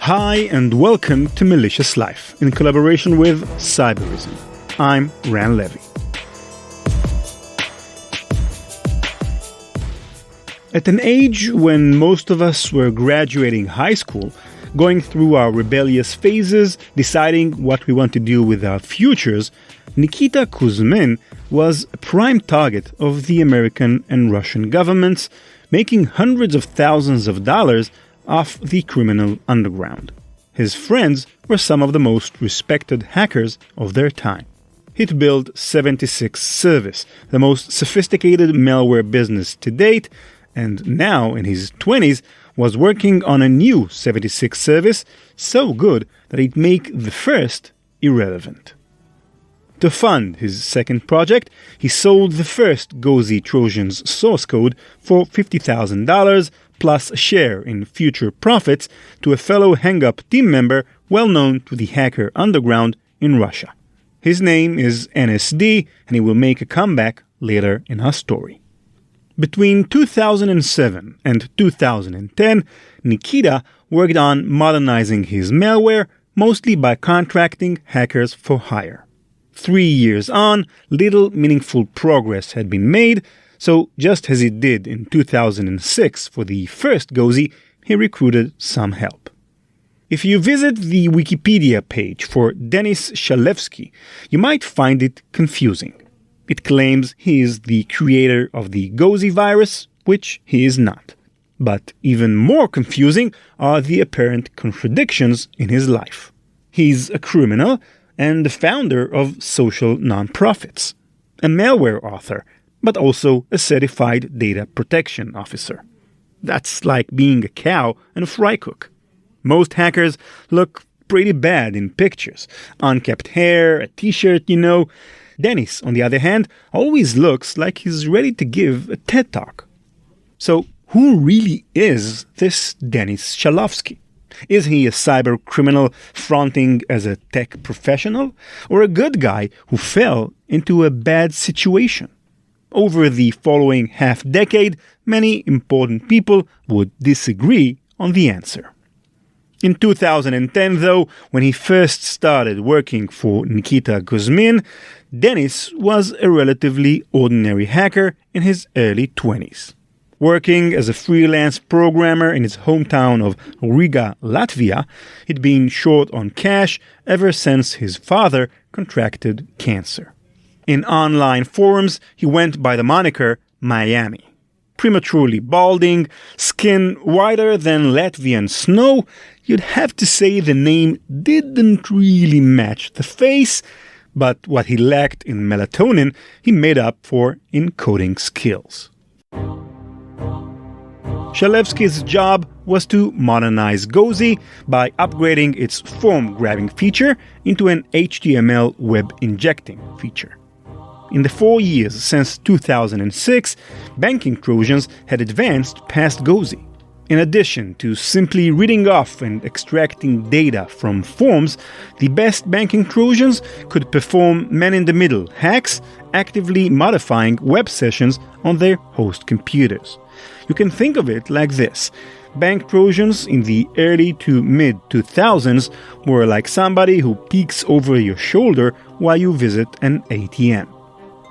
Hi and welcome to Malicious Life in collaboration with Cyberism. I'm Ran Levy. At an age when most of us were graduating high school, going through our rebellious phases, deciding what we want to do with our futures, Nikita Kuzmin was a prime target of the American and Russian governments, making hundreds of thousands of dollars off the criminal underground. His friends were some of the most respected hackers of their time. He'd built 76 Service, the most sophisticated malware business to date, and now in his 20s was working on a new 76 Service so good that it'd make the first irrelevant. To fund his second project, he sold the first Gozi Trojans source code for $50,000 plus a share in future profits to a fellow hang-up team member well known to the hacker underground in Russia. His name is NSD, and he will make a comeback later in our story. Between 2007 and 2010, Nikita worked on modernizing his malware, mostly by contracting hackers for hire. 3 years on, little meaningful progress had been made, so just as he did in 2006 for the first Gozi, he recruited some help. If you visit the Wikipedia page for Denis Shalevsky, you might find it confusing. It claims he is the creator of the Gozi virus, which he is not. But even more confusing are the apparent contradictions in his life. He's a criminal and the founder of social nonprofits, a malware author, but also a certified data protection officer. That's like being a cow and a fry cook. Most hackers look pretty bad in pictures. Unkempt hair, a t-shirt, Dennis, on the other hand, always looks like he's ready to give a TED Talk. So who really is this Denis Shalovsky? Is he a cyber criminal fronting as a tech professional, or a good guy who fell into a bad situation? Over the following half-decade, many important people would disagree on the answer. In 2010, though, when he first started working for Nikita Kuzmin, Denis was a relatively ordinary hacker in his early 20s. Working as a freelance programmer in his hometown of Riga, Latvia, he'd been short on cash ever since his father contracted cancer. In online forums, he went by the moniker Miami. Prematurely balding, skin whiter than Latvian snow, you'd have to say the name didn't really match the face, but what he lacked in melatonin, he made up for in coding skills. Shalevsky's job was to modernize Gozi by upgrading its form-grabbing feature into an HTML web-injecting feature. In the 4 years since 2006, banking Trojans had advanced past Gozi. In addition to simply reading off and extracting data from forms, the best banking Trojans could perform man-in-the-middle hacks, actively modifying web sessions on their host computers. You can think of it like this. Bank Trojans in the early to mid-2000s were like somebody who peeks over your shoulder while you visit an ATM.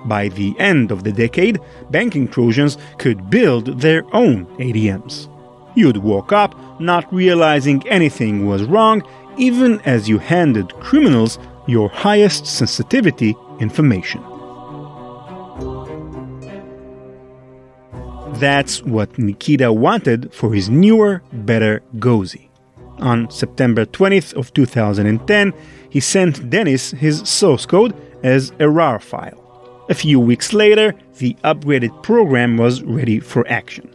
By the end of the decade, banking Trojans could build their own ATMs. You'd walk up, not realizing anything was wrong, even as you handed criminals your highest sensitivity information. That's what Nikita wanted for his newer, better Gozi. On September 20th of 2010, he sent Denis his source code as a RAR file. A few weeks later, the upgraded program was ready for action.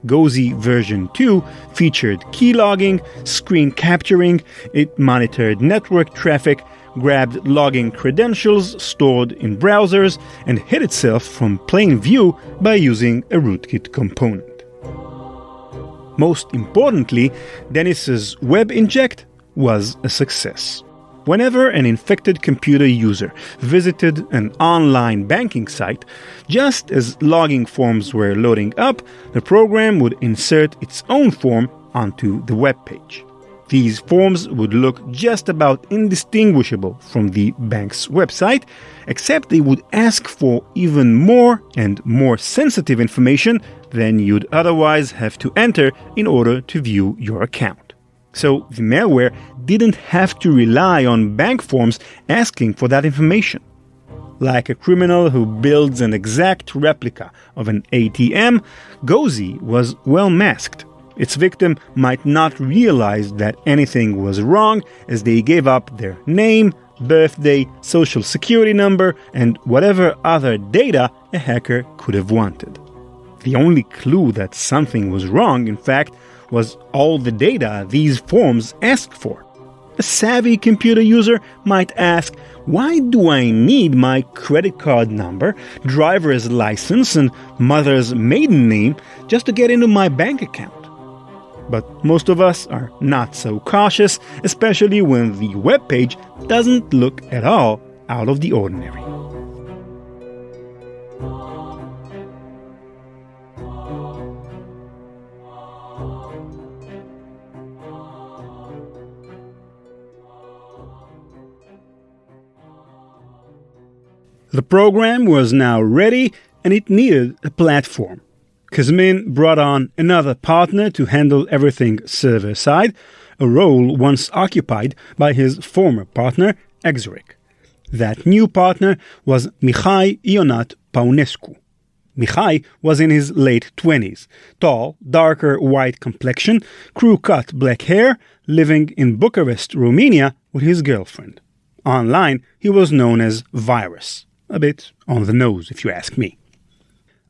Gozi version 2 featured keylogging, screen capturing, it monitored network traffic, grabbed logging credentials stored in browsers, and hid itself from plain view by using a rootkit component. Most importantly, Denis's web inject was a success. Whenever an infected computer user visited an online banking site, just as logging forms were loading up, the program would insert its own form onto the web page. These forms would look just about indistinguishable from the bank's website, except they would ask for even more and more sensitive information than you'd otherwise have to enter in order to view your account. So the malware didn't have to rely on bank forms asking for that information. Like a criminal who builds an exact replica of an ATM, Gozi was well masked. Its victim might not realize that anything was wrong, as they gave up their name, birthday, social security number, and whatever other data a hacker could have wanted. The only clue that something was wrong, in fact, was all the data these forms asked for. A savvy computer user might ask, why do I need my credit card number, driver's license, and mother's maiden name just to get into my bank account? But most of us are not so cautious, especially when the web page doesn't look at all out of the ordinary. The program was now ready, and it needed a platform. Kuzmin brought on another partner to handle everything server-side, a role once occupied by his former partner, Exoric. That new partner was Mihai Ionat Paunescu. Mihai was in his late 20s, tall, darker white complexion, crew-cut black hair, living in Bucharest, Romania with his girlfriend. Online, he was known as Virus. A bit on the nose, if you ask me.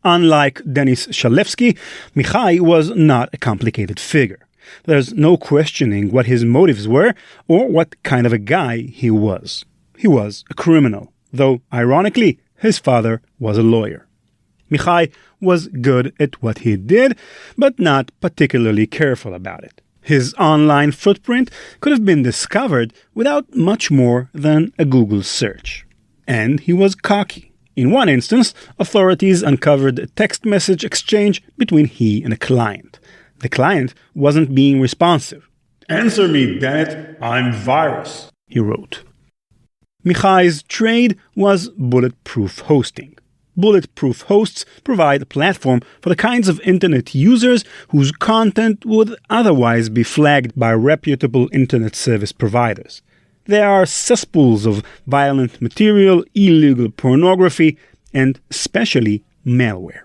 Unlike Denis Shalevsky, Mihai was not a complicated figure. There's no questioning what his motives were or what kind of a guy he was. He was a criminal, though, ironically, his father was a lawyer. Mihai was good at what he did, but not particularly careful about it. His online footprint could have been discovered without much more than a Google search. And he was cocky. In one instance, authorities uncovered a text message exchange between he and a client. The client wasn't being responsive. "Answer me, Bennett, I'm Virus," he wrote. Mihai's trade was bulletproof hosting. Bulletproof hosts provide a platform for the kinds of internet users whose content would otherwise be flagged by reputable internet service providers. There are cesspools of violent material, illegal pornography, and especially malware.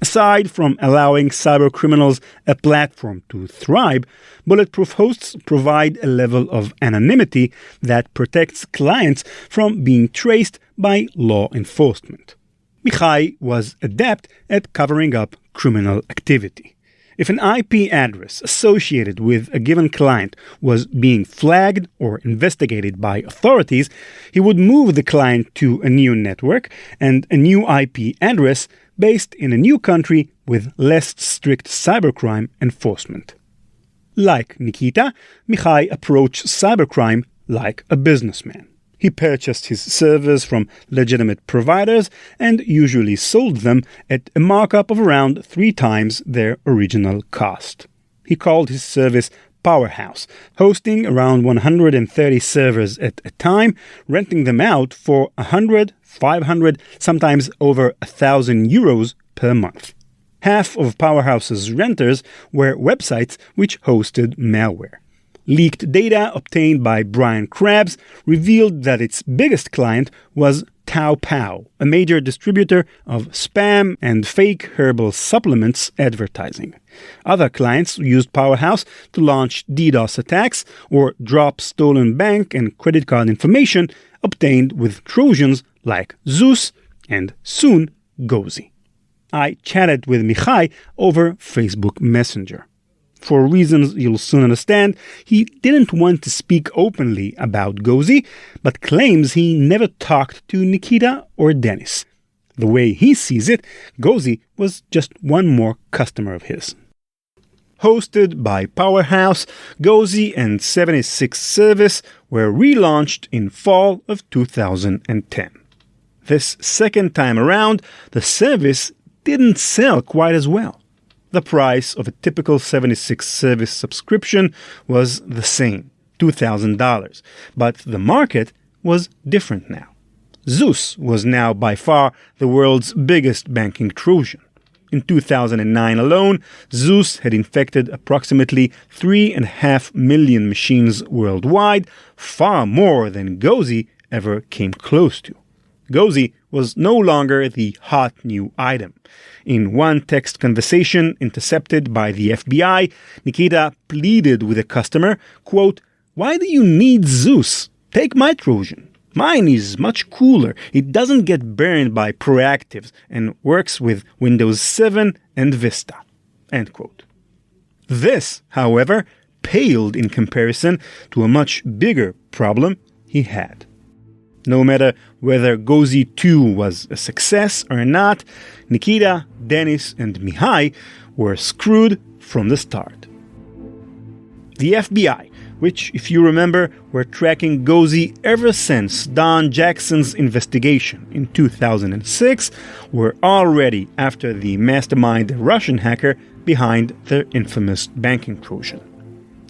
Aside from allowing cybercriminals a platform to thrive, bulletproof hosts provide a level of anonymity that protects clients from being traced by law enforcement. Mihai was adept at covering up criminal activity. If an IP address associated with a given client was being flagged or investigated by authorities, he would move the client to a new network and a new IP address based in a new country with less strict cybercrime enforcement. Like Nikita, Mihai approached cybercrime like a businessman. He purchased his servers from legitimate providers and usually sold them at a markup of around 3 times their original cost. He called his service Powerhouse, hosting around 130 servers at a time, renting them out for 100, 500, sometimes over 1,000 euros per month. Half of Powerhouse's renters were websites which hosted malware. Leaked data obtained by Brian Krebs revealed that its biggest client was Taobao, a major distributor of spam and fake herbal supplements advertising. Other clients used Powerhouse to launch DDoS attacks or drop stolen bank and credit card information obtained with Trojans like Zeus and soon Gozi. I chatted with Mihai over Facebook Messenger. For reasons you'll soon understand, he didn't want to speak openly about Gozi, but claims he never talked to Nikita or Denis. The way he sees it, Gozi was just one more customer of his. Hosted by Powerhouse, Gozi and 76 service were relaunched in fall of 2010. This second time around, the service didn't sell quite as well. The price of a typical 76 service subscription was the same, $2,000. But the market was different now. Zeus was now by far the world's biggest banking Trojan. In 2009 alone, Zeus had infected approximately 3.5 million machines worldwide, far more than Gozi ever came close to. Gozi was no longer the hot new item. In one text conversation intercepted by the FBI, Nikita pleaded with a customer, quote, "Why do you need Zeus? Take my Trojan. Mine is much cooler. It doesn't get burned by proactives and works with Windows 7 and Vista." End quote. This, however, paled in comparison to a much bigger problem he had. No matter whether Gozi 2 was a success or not, Nikita, Dennis, and Mihai were screwed from the start. The FBI, which, if you remember, were tracking Gozi ever since Don Jackson's investigation in 2006, were already after the mastermind Russian hacker behind their infamous banking Trojan.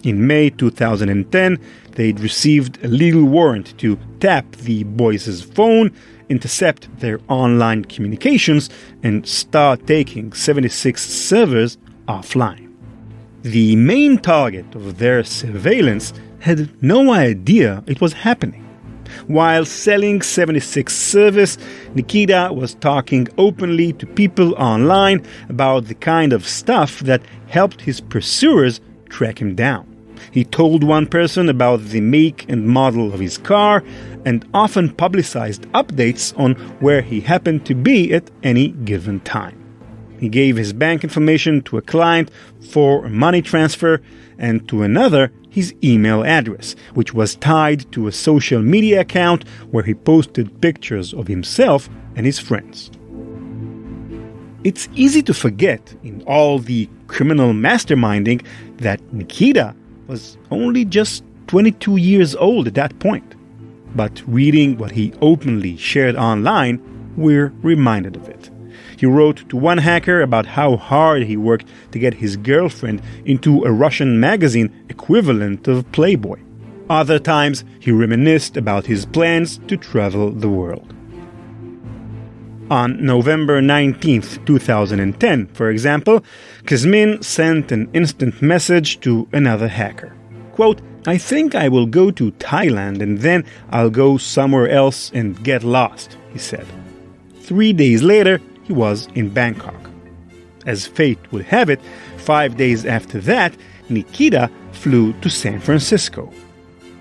In May 2010, they'd received a legal warrant to tap the boys' phone, intercept their online communications, and start taking 76 servers offline. The main target of their surveillance had no idea it was happening. While selling 76 service, Nikita was talking openly to people online about the kind of stuff that helped his pursuers track him down. He told one person about the make and model of his car and often publicized updates on where he happened to be at any given time. He gave his bank information to a client for a money transfer and to another his email address, which was tied to a social media account where he posted pictures of himself and his friends. It's easy to forget in all the criminal masterminding that Nikita was only just 22 years old at that point. But reading what he openly shared online, we're reminded of it. He wrote to one hacker about how hard he worked to get his girlfriend into a Russian magazine equivalent of Playboy. Other times, he reminisced about his plans to travel the world. On November 19, 2010, for example, Kuzmin sent an instant message to another hacker. Quote, "I think I will go to Thailand and then I'll go somewhere else and get lost," he said. 3 days later, he was in Bangkok. As fate would have it, 5 days after that, Nikita flew to San Francisco.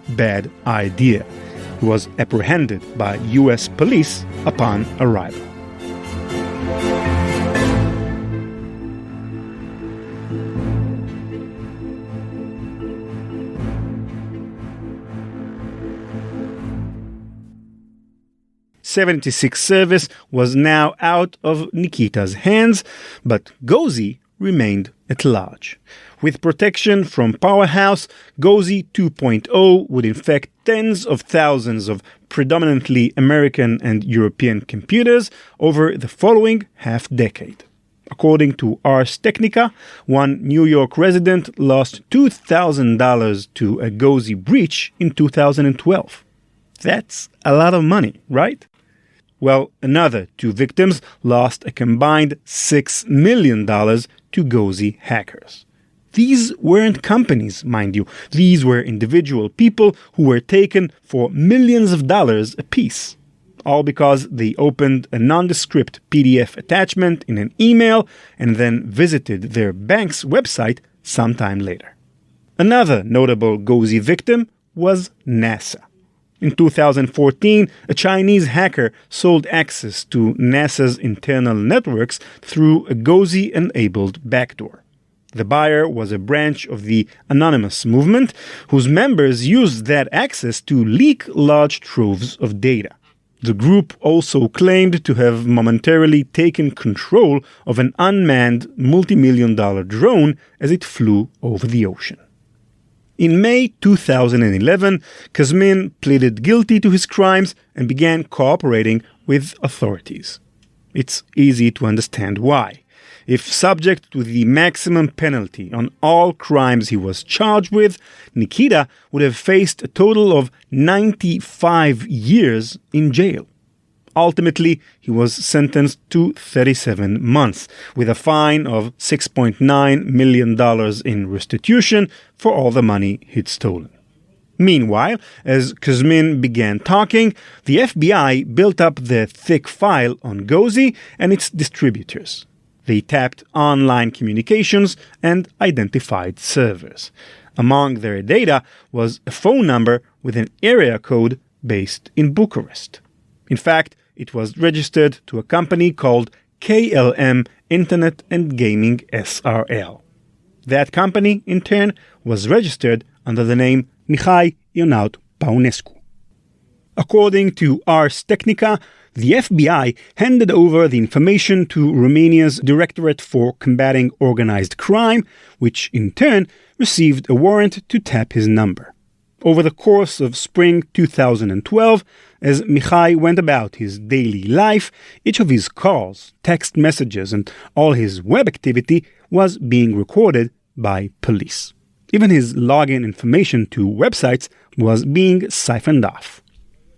Bad idea. He was apprehended by US police upon arrival. .76 service was now out of Nikita's hands, but Gozi remained at large. With protection from Powerhouse, Gozi 2.0 would infect tens of thousands of predominantly American and European computers over the following half-decade. According to Ars Technica, one New York resident lost $2,000 to a Gozi breach in 2012. That's a lot of money, right? Well, another two victims lost a combined $6 million to Gozi hackers. These weren't companies, mind you. These were individual people who were taken for millions of dollars apiece. All because they opened a nondescript PDF attachment in an email and then visited their bank's website sometime later. Another notable Gozi victim was NASA. In 2014, a Chinese hacker sold access to NASA's internal networks through a Gozi-enabled backdoor. The buyer was a branch of the Anonymous movement, whose members used that access to leak large troves of data. The group also claimed to have momentarily taken control of an unmanned multi-million-dollar drone as it flew over the ocean. In May 2011, Kuzmin pleaded guilty to his crimes and began cooperating with authorities. It's easy to understand why. If subject to the maximum penalty on all crimes he was charged with, Nikita would have faced a total of 95 years in jail. Ultimately, he was sentenced to 37 months, with a fine of $6.9 million in restitution for all the money he'd stolen. Meanwhile, as Kuzmin began talking, the FBI built up the thick file on Gozi and its distributors. They tapped online communications and identified servers. Among their data was a phone number with an area code based in Bucharest. In fact, it was registered to a company called KLM Internet and Gaming SRL. That company, in turn, was registered under the name Mihai Ionaut Paunescu. According to Ars Technica, the FBI handed over the information to Romania's Directorate for Combating Organized Crime, which in turn received a warrant to tap his number. Over the course of spring 2012, as Mihai went about his daily life, each of his calls, text messages, and all his web activity was being recorded by police. Even his login information to websites was being siphoned off.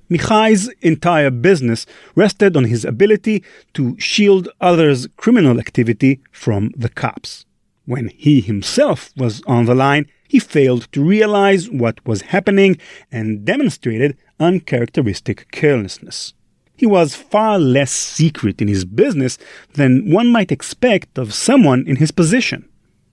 Mihai's entire business rested on his ability to shield others' criminal activity from the cops. When he himself was on the line, he failed to realize what was happening and demonstrated uncharacteristic carelessness. He was far less secret in his business than one might expect of someone in his position.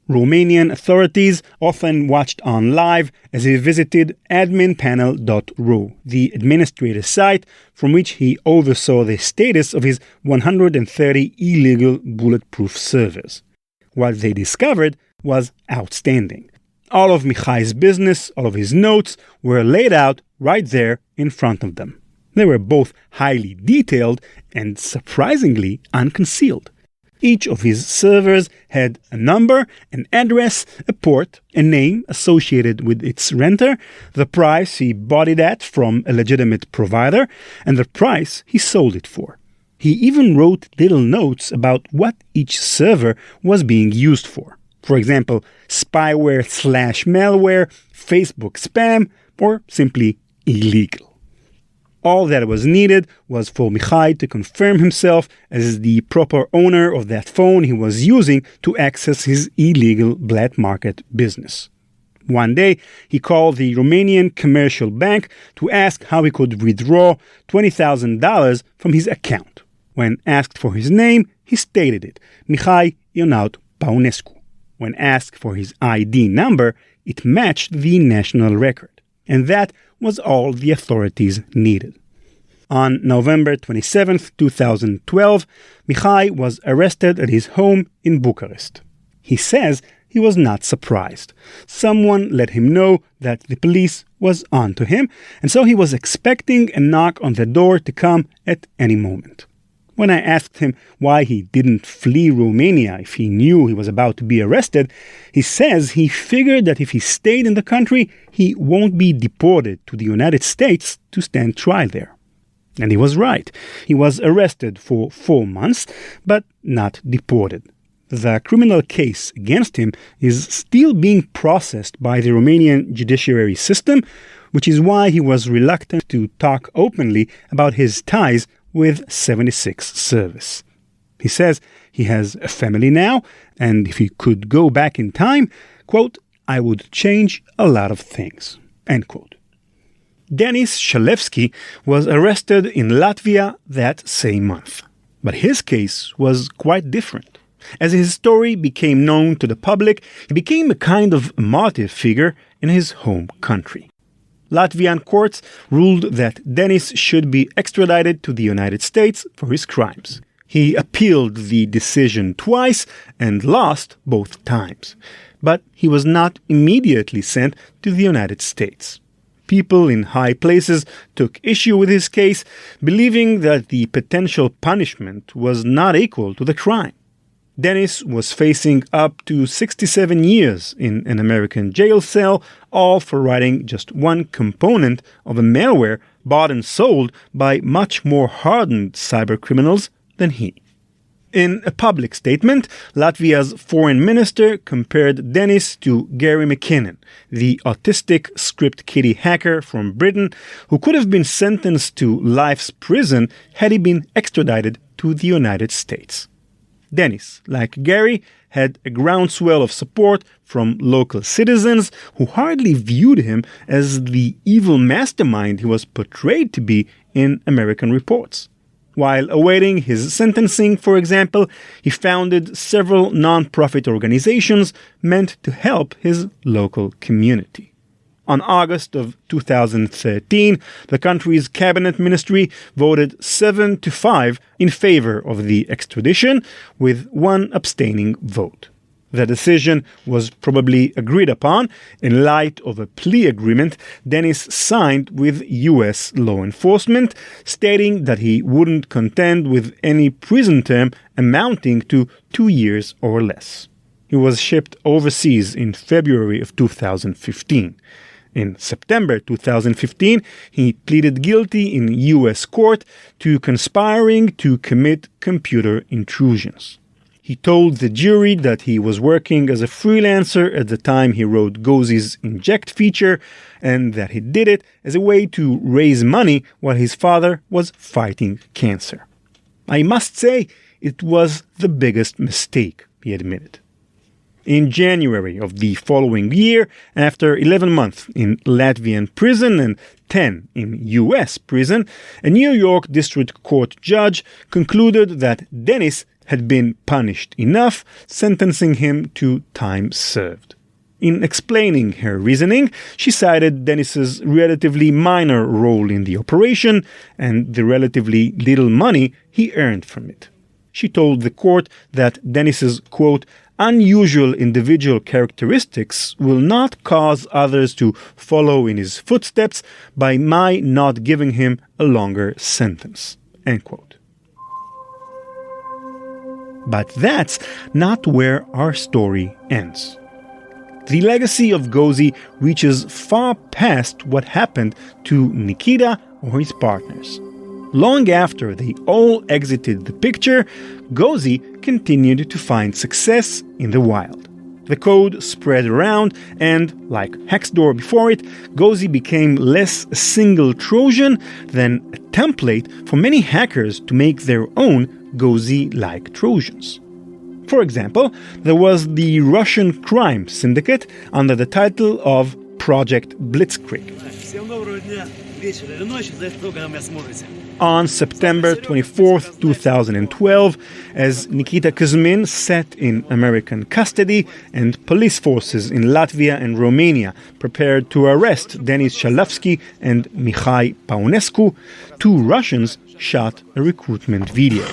Romanian authorities often watched on live as he visited adminpanel.ro, the administrative site from which he oversaw the status of his 130 illegal bulletproof servers. What they discovered was outstanding. All of Mihai's business, all of his notes, were laid out right there in front of them. They were both highly detailed and surprisingly unconcealed. Each of his servers had a number, an address, a port, a name associated with its renter, the price he bought it at from a legitimate provider, and the price he sold it for. He even wrote little notes about what each server was being used for. For example, spyware/malware, Facebook spam, or simply illegal. All that was needed was for Mihai to confirm himself as the proper owner of that phone he was using to access his illegal black market business. One day, he called the Romanian commercial bank to ask how he could withdraw $20,000 from his account. When asked for his name, he stated it, Mihai Ionaut Paunescu. When asked for his ID number, it matched the national record. And that was all the authorities needed. On November 27, 2012, Mihai was arrested at his home in Bucharest. He says he was not surprised. Someone let him know that the police was on to him, and so he was expecting a knock on the door to come at any moment. When I asked him why he didn't flee Romania if he knew he was about to be arrested, he says he figured that if he stayed in the country, he won't be deported to the United States to stand trial there. And he was right. He was arrested for 4 months, but not deported. The criminal case against him is still being processed by the Romanian judiciary system, which is why he was reluctant to talk openly about his ties with 76 Service. He says he has a family now, and if he could go back in time, quote, I would change a lot of things, end quote. Denis Shalevsky was arrested in Latvia that same month. But his case was quite different. As his story became known to the public, he became a kind of martyr figure in his home country. Latvian courts ruled that Denis should be extradited to the United States for his crimes. He appealed the decision twice and lost both times. But he was not immediately sent to the United States. People in high places took issue with his case, believing that the potential punishment was not equal to the crime. Denis was facing up to 67 years in an American jail cell, all for writing just one component of a malware bought and sold by much more hardened cybercriminals than he. In a public statement, Latvia's foreign minister compared Denis to Gary McKinnon, the autistic script kiddie hacker from Britain who could have been sentenced to life's prison had he been extradited to the United States. Denis, like Gary, had a groundswell of support from local citizens who hardly viewed him as the evil mastermind he was portrayed to be in American reports. While awaiting his sentencing, for example, he founded several non-profit organizations meant to help his local community. On August of 2013, the country's cabinet ministry voted 7-5 in favor of the extradition, with one abstaining vote. The decision was probably agreed upon in light of a plea agreement Denis signed with U.S. law enforcement, stating that he wouldn't contend with any prison term amounting to 2 years or less. He was shipped overseas in February of 2015. In September 2015, he pleaded guilty in U.S. court to conspiring to commit computer intrusions. He told the jury that he was working as a freelancer at the time he wrote Gozi's inject feature, and that he did it as a way to raise money while his father was fighting cancer. I must say, it was the biggest mistake, he admitted. In January of the following year, after 11 months in Latvian prison and 10 in U.S. prison, a New York District Court judge concluded that Denis had been punished enough, sentencing him to time served. In explaining her reasoning, she cited Denis's relatively minor role in the operation and the relatively little money he earned from it. She told the court that Denis's, quote, unusual individual characteristics will not cause others to follow in his footsteps by my not giving him a longer sentence, end quote. But that's not where our story ends. The legacy of Gozi reaches far past what happened to Nikita or his partners. Long after they all exited the picture, Gozi continued to find success in the wild. The code spread around and, like Hexdoor before it, Gozi became less a single Trojan than a template for many hackers to make their own Gozi-like Trojans. For example, there was the Russian crime syndicate under the title of Project Blitzkrieg. On September 24, 2012, as Nikita Kuzmin sat in American custody and police forces in Latvia and Romania prepared to arrest Denis Shalavsky and Mihai Paunescu, two Russians shot a recruitment video.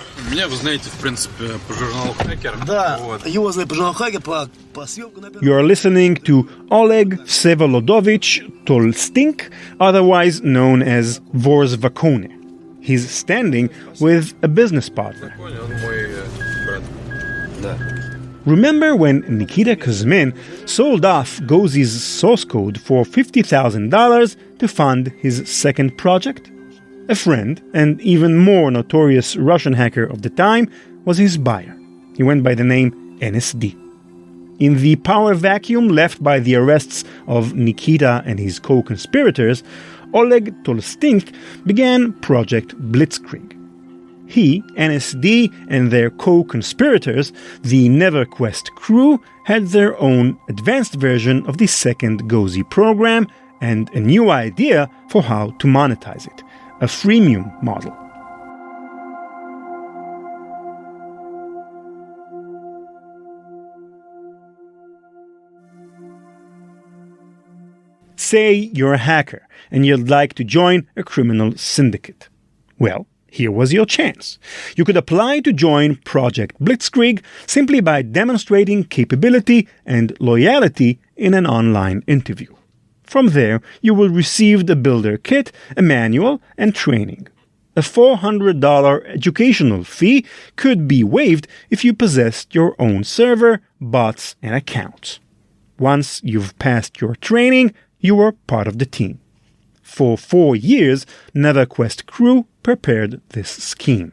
You are listening to Oleg Vsevolodovich Tolstink, otherwise known as Vorzvakone. He's standing with a business partner. Remember when Nikita Kuzmin sold off Gozi's source code for $50,000 to fund his second project? A friend, and even more notorious Russian hacker of the time, was his buyer. He went by the name NSD. In the power vacuum left by the arrests of Nikita and his co-conspirators, Oleg Tolstink began Project Blitzkrieg. He, NSD, and their co-conspirators, the NeverQuest crew, had their own advanced version of the second Gozi program and a new idea for how to monetize it, a freemium model. Say you're a hacker and you'd like to join a criminal syndicate. Well, here was your chance. You could apply to join Project Blitzkrieg simply by demonstrating capability and loyalty in an online interview. From there, you will receive the builder kit, a manual, and training. A $400 educational fee could be waived if you possessed your own server, bots, and accounts. Once you've passed your training, you are part of the team. For 4 years, NeverQuest crew prepared this scheme.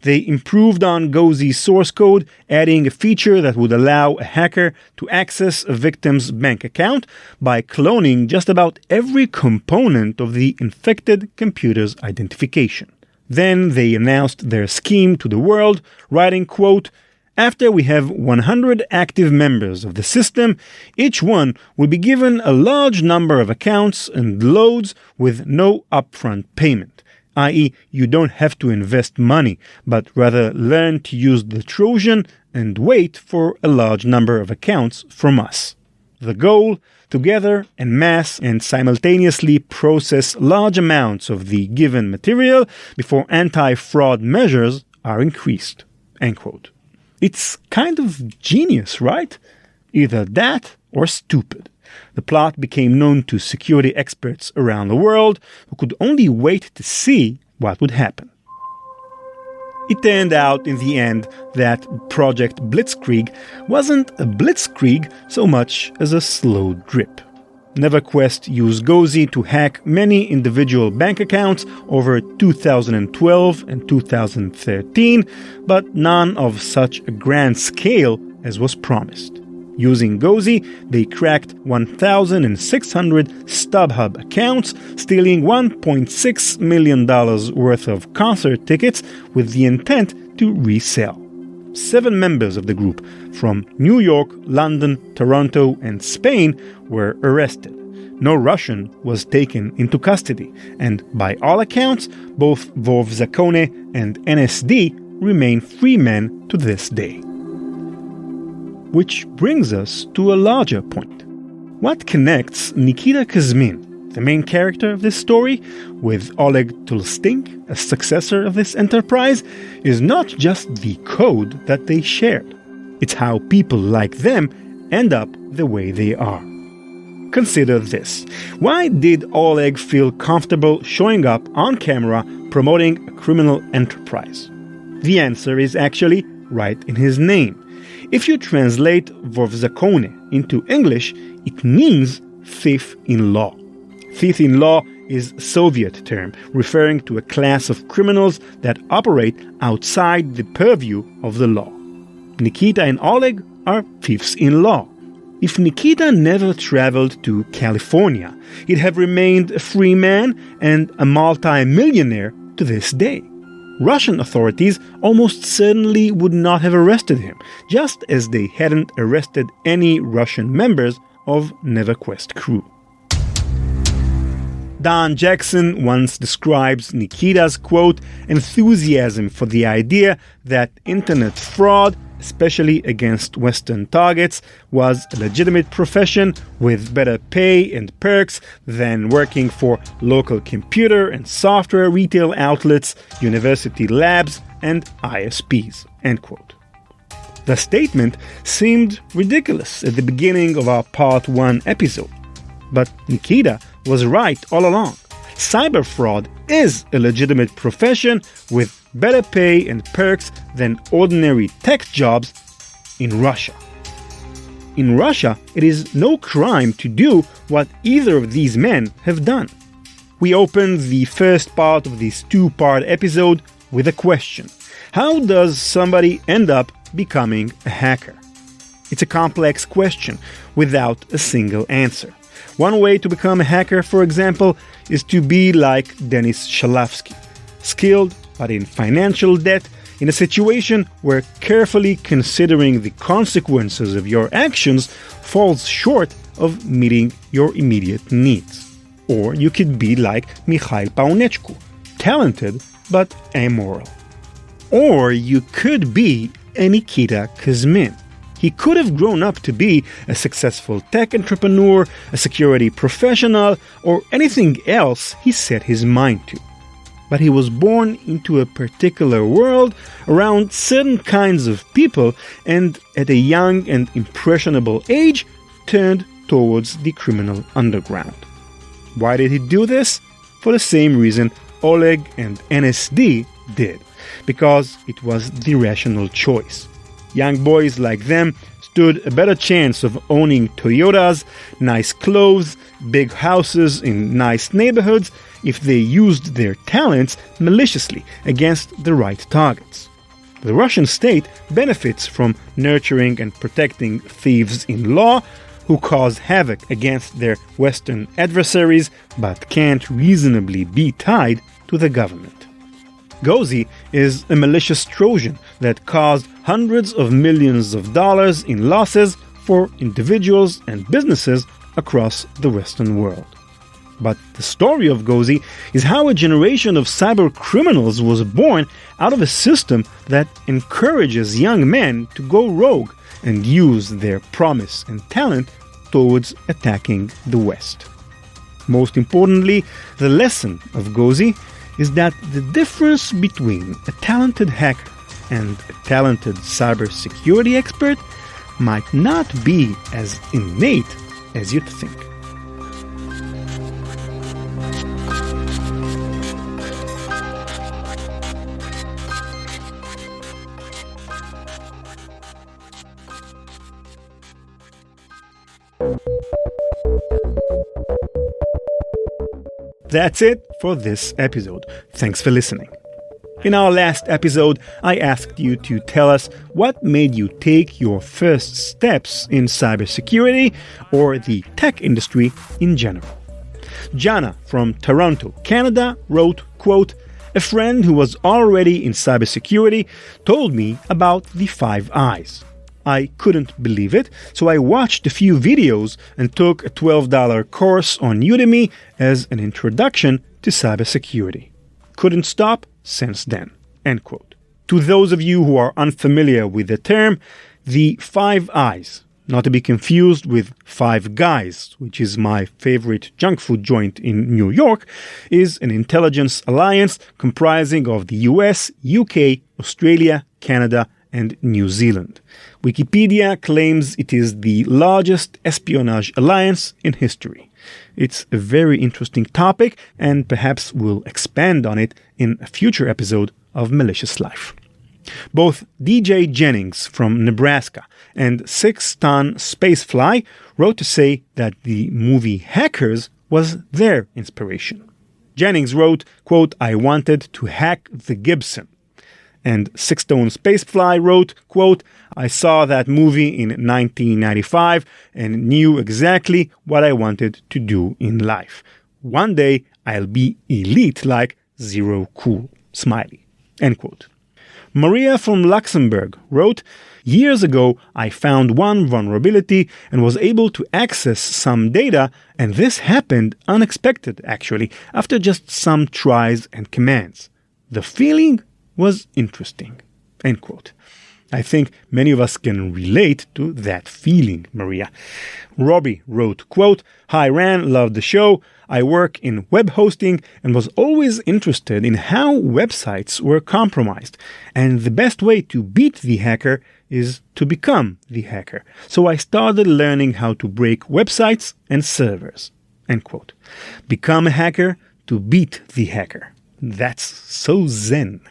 They improved on Gozi's source code, adding a feature that would allow a hacker to access a victim's bank account by cloning just about every component of the infected computer's identification. Then they announced their scheme to the world, writing, quote, "After we have 100 active members of the system, each one will be given a large number of accounts and loads with no upfront payment, i.e. you don't have to invest money, but rather learn to use the Trojan and wait for a large number of accounts from us. The goal? To gather en masse and simultaneously process large amounts of the given material before anti-fraud measures are increased." End quote. It's kind of genius, right? Either that or stupid. The plot became known to security experts around the world who could only wait to see what would happen. It turned out in the end that Project Blitzkrieg wasn't a blitzkrieg so much as a slow drip. NeverQuest used Gozi to hack many individual bank accounts over 2012 and 2013, but none of such a grand scale as was promised. Using Gozi, they cracked 1,600 StubHub accounts, stealing $1.6 million worth of concert tickets with the intent to resell. 7 members of the group from New York, London, Toronto, and Spain were arrested. No Russian was taken into custody, and by all accounts, both Vovzakone and NSD remain free men to this day. Which brings us to a larger point. What connects Nikita Kuzmin, the main character of this story, with Oleg Tulstink, a successor of this enterprise, is not just the code that they shared. It's how people like them end up the way they are. Consider this. Why did Oleg feel comfortable showing up on camera promoting a criminal enterprise? The answer is actually right in his name. If you translate Vovzakone into English, it means thief-in-law. Thief-in-law is a Soviet term referring to a class of criminals that operate outside the purview of the law. Nikita and Oleg are thieves-in-law. If Nikita never traveled to California, he'd have remained a free man and a multi-millionaire to this day. Russian authorities almost certainly would not have arrested him, just as they hadn't arrested any Russian members of NeverQuest crew. Don Jackson once describes Nikita's, quote, enthusiasm for the idea that internet fraud, especially against Western targets, was a legitimate profession with better pay and perks than working for local computer and software retail outlets, university labs, and ISPs. End quote. The statement seemed ridiculous at the beginning of our Part 1 episode. But Nikita was right all along. Cyber fraud is a legitimate profession with better pay and perks than ordinary tech jobs in Russia. In Russia, it is no crime to do what either of these men have done. We opened the first part of this 2-part episode with a question. How does somebody end up becoming a hacker? It's a complex question without a single answer. One way to become a hacker, for example, is to be like Denis Shalavsky, skilled but in financial debt, in a situation where carefully considering the consequences of your actions falls short of meeting your immediate needs. Or you could be like Mikhail Paunechku, talented but amoral. Or you could be a Nikita Kuzmin. He could have grown up to be a successful tech entrepreneur, a security professional, or anything else he set his mind to. But he was born into a particular world around certain kinds of people and at a young and impressionable age turned towards the criminal underground. Why did he do this? For the same reason Oleg and NSD did. Because it was the rational choice. Young boys like them stood a better chance of owning Toyotas, nice clothes, big houses in nice neighborhoods if they used their talents maliciously against the right targets. The Russian state benefits from nurturing and protecting thieves in law who cause havoc against their Western adversaries but can't reasonably be tied to the government. Gozi is a malicious Trojan that caused hundreds of millions of dollars in losses for individuals and businesses across the Western world. But the story of Gozi is how a generation of cyber criminals was born out of a system that encourages young men to go rogue and use their promise and talent towards attacking the West. Most importantly, the lesson of Gozi is that the difference between a talented hacker and a talented cybersecurity expert might not be as innate as you'd think. That's it for this episode. Thanks for listening. In our last episode, I asked you to tell us what made you take your first steps in cybersecurity or the tech industry in general. Jana from Toronto, Canada wrote, quote, "A friend who was already in cybersecurity told me about the 5 Eyes. I couldn't believe it, so I watched a few videos and took a $12 course on Udemy as an introduction to cybersecurity. Couldn't stop since then." End quote. To those of you who are unfamiliar with the term, the 5 Eyes, not to be confused with Five Guys, which is my favorite junk food joint in New York, is an intelligence alliance comprising of the US, UK, Australia, Canada, and New Zealand. Wikipedia claims it is the largest espionage alliance in history. It's a very interesting topic, and perhaps we'll expand on it in a future episode of Malicious Life. Both DJ Jennings from Nebraska and 6-Ton Spacefly wrote to say that the movie Hackers was their inspiration. Jennings wrote, quote, "I wanted to hack the Gibson." And 6-Ton Spacefly wrote, quote, "I saw that movie in 1995 and knew exactly what I wanted to do in life. One day I'll be elite like Zero Cool. Smiley." End quote. Maria from Luxembourg wrote, "Years ago I found one vulnerability and was able to access some data, and this happened unexpected actually, after just some tries and commands. The feeling was interesting." End quote. I think many of us can relate to that feeling, Maria. Robbie wrote, quote, "Hi Ran, love the show. I work in web hosting and was always interested in how websites were compromised. And the best way to beat the hacker is to become the hacker. So I started learning how to break websites and servers." End quote. Become a hacker to beat the hacker. That's so zen.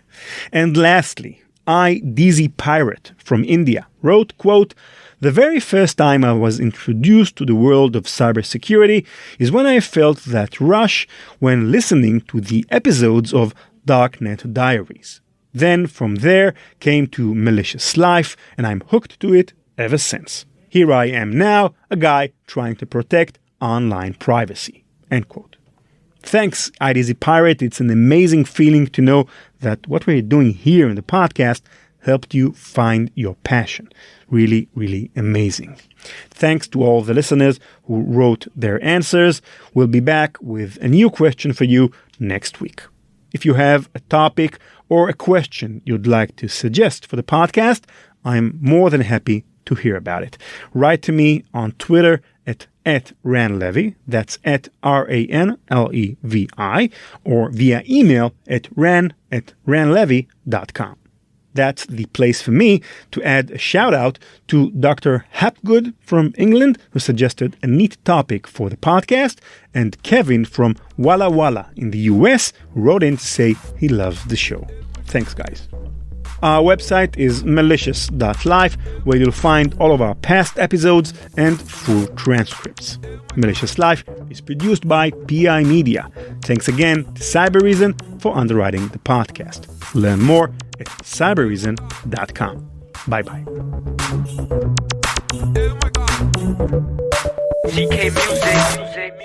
And lastly, DZ Pirate from India wrote, quote, "The very first time I was introduced to the world of cybersecurity is when I felt that rush when listening to the episodes of Darknet Diaries. Then from there came to Malicious Life, and I'm hooked to it ever since. Here I am now, a guy trying to protect online privacy." End quote. Thanks, IDZ Pirate. It's an amazing feeling to know that what we're doing here in the podcast helped you find your passion. Really, really amazing. Thanks to all the listeners who wrote their answers. We'll be back with a new question for you next week. If you have a topic or a question you'd like to suggest for the podcast, I'm more than happy to hear about it. Write to me on Twitter at ranlevi, that's at RANLEVI, or via email at ran@ranlevi.com. That's the place for me to add a shout out to Dr. Hapgood from England, who suggested a neat topic for the podcast, and Kevin from Walla Walla in the US, who wrote in to say he loves the show. Thanks, guys. Our website is malicious.life, where you'll find all of our past episodes and full transcripts. Malicious Life is produced by PI Media. Thanks again to Cybereason for underwriting the podcast. Learn more at cybereason.com. Bye-bye. CK music.